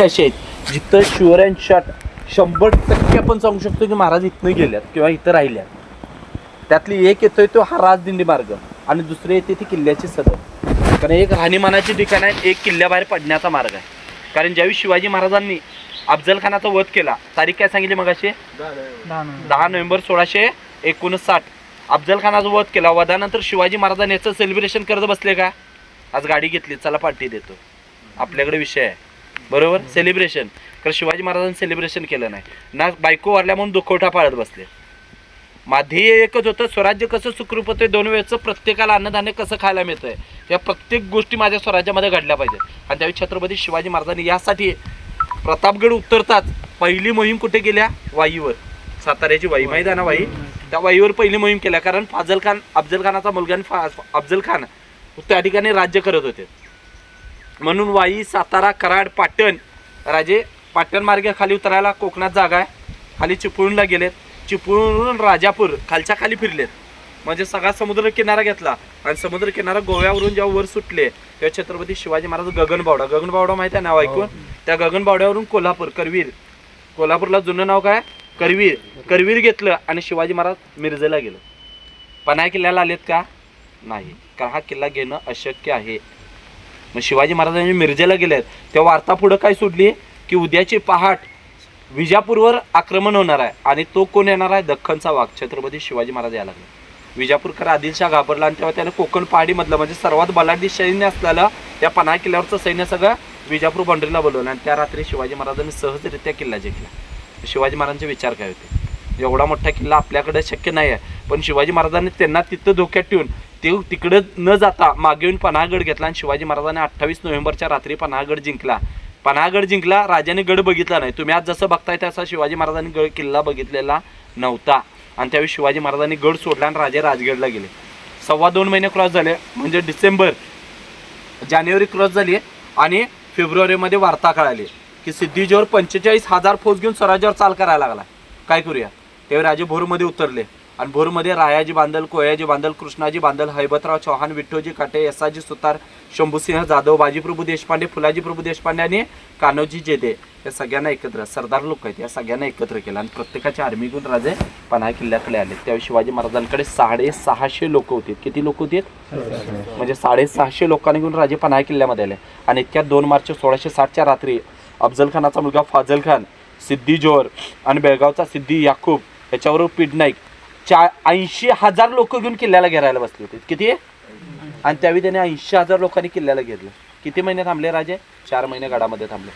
असे आहेत जिथं शुअर अँड शॉट 100% आपण सांगू शकतो की महाराज इथनं गेल्यात किंवा इथं राहिल्यात. त्यातली एक येतोय तो हा राजदिंडी मार्ग आणि दुसरे येते ती किल्ल्याची सदर. कारण एक राहणीमानाची ठिकाण आहे, एक किल्ल्याबाहेर पडण्याचा मार्ग आहे. कारण ज्यावेळी शिवाजी महाराजांनी अफजल खानाचा वध केला, तारीख काय सांगितली मग अशी 10 नोव्हेंबर 1659. अफजल खानाचा वध केला. वधानंतर शिवाजी महाराजांनी याचं सेलिब्रेशन करत बसले का? आज गाडी घेतली, चला पार्टी देतो, आपल्याकडे विषय आहे बरोबर. सेलिब्रेशन कारण शिवाजी महाराजांनी सेलिब्रेशन केलं नाही ना. बायको वारल्या म्हणून दुखवटा पाळत बसले. ध्येय एकच होतं, स्वराज्य कसं सुखरूप होतंय, 2 वेळचं प्रत्येकाला अन्नधान्य कसं खायला मिळतंय, या प्रत्येक गोष्टी माझ्या स्वराज्यामध्ये घडल्या पाहिजेत. आणि त्यावेळी छत्रपती शिवाजी महाराजांनी यासाठी प्रतापगड उतरताच पहिली मोहीम कुठे केल्या? वाईवर. साताऱ्याची वाई माहीत आहे ना, वाई. त्या वाईवर पहिली मोहीम केल्या. कारण अफजल खानाचा मुलगा अफजल खान त्या ठिकाणी राज्य करत होते. म्हणून वाई, सातारा, कराड, पाटण, राजे पाटण मार्गे खाली उतरायला कोकणात जागा आहे. खाली चिपळूणला गेलेत, चिपळूण राजापूर खालच्या खाली फिरलेत. म्हणजे सगळा समुद्र किनारा घेतला आणि समुद्र किनारा गोव्यावरून जेव्हा वर सुटले तेव्हा छत्रपती शिवाजी महाराज गगनबावडा माहिती आहे नाव ऐकून? त्या गगनबावड्यावरून कोल्हापूर, कोल्हापूरला जुनं नाव काय? करवीर घेतलं आणि शिवाजी महाराज मिरजेला गेलं. पन्हाळा किल्ल्याला आलेत का? नाही, कारण हा किल्ला घेणं अशक्य आहे. मग शिवाजी महाराजांनी मिरजेला गेलेत तेव्हा वार्ता पुढं काय सोडली की उद्याची पहाट विजापूरवर आक्रमण होणार आहे. आणि तो कोण येणार आहे? दख्खनचा वाघ छत्रपती शिवाजी महाराज यायला लागले. विजापूरकर आदिलशाह घाबरला आणि तेव्हा त्याने कोकण पहाडीमधलं म्हणजे सर्वात बलाढ्य सैन्य असलेलं त्या पन्हाळा किल्ल्यावरचं सैन्य सगळं विजापूर बाउंड्रीला बोलवलं. आणि त्या रात्री शिवाजी महाराजांनी सहजरित्या किल्ला जिंकला. शिवाजी महाराजांचे विचार काय होते? एवढा मोठा किल्ला आपल्याकडे शक्य नाही आहे, पण शिवाजी महाराजांनी त्यांना तिथं धोक्यात ठेवून ते तिकडं न जाता मागे येऊन पन्हाळगड घेतला. आणि शिवाजी महाराजांनी 28 नोव्हेंबरच्या रात्री पन्हाळगड जिंकला. राजाने गड बघितला नाही. तुम्ही आज जसं बघताय तसा शिवाजी महाराजांनी किल्ला बघितलेला नव्हता. आणि त्यावेळी शिवाजी महाराजांनी गड सोडला आणि राजे राजगडला गेले. 2.25 महिने क्रॉस झाले, म्हणजे जानेवारी क्रॉस झाली आणि फेब्रुवारीमध्ये वार्ता कळाली की सिद्दीजोहर 45,000 फौज घेऊन स्वराज्यावर चाल करायला लागला. काय करूया? त्यावेळी राजे भोरमध्ये उतरले आणि भोरमध्ये रायाजी बांदल, कोयाजी बांदल, कृष्णाजी बांदल, हैबतराव चौहान, विठ्ठोजी काटे, यसाजी सुतार, शंभूसिंह जाधव, बाजीप्रभू देशपांडे, फुलाजी प्रभू देशपांडे आणि कान्होजी जेदे या सगळ्यांना एकत्र, सरदार लोक आहेत, या सगळ्यांना एकत्र केलं आणि प्रत्येकाच्या आर्मी घेऊन राजे पन्हाळा किल्ल्याकडे आले. त्यावेळी शिवाजी महाराजांकडे 650 लोक होते. किती लोक होते? म्हणजे 650 लोकांनी घेऊन राजे पन्हाळा किल्ल्यामध्ये आले. आणि इतक्या 2 मार्च 1660च्या रात्री अफजल खानाचा मुलगा फाजल खान, सिद्दी जोहर आणि बेळगावचा सिद्दी याकूब याच्याबरोबर पीड नाईक 80,000 लोक घेऊन किल्ल्याला घेरायला बसले होते. किती? आणि त्यावेळी त्याने 80,000 लोकांनी किल्ल्याला घेरलं. किती महिने थांबले राजे? 4 महिने गडामध्ये थांबले.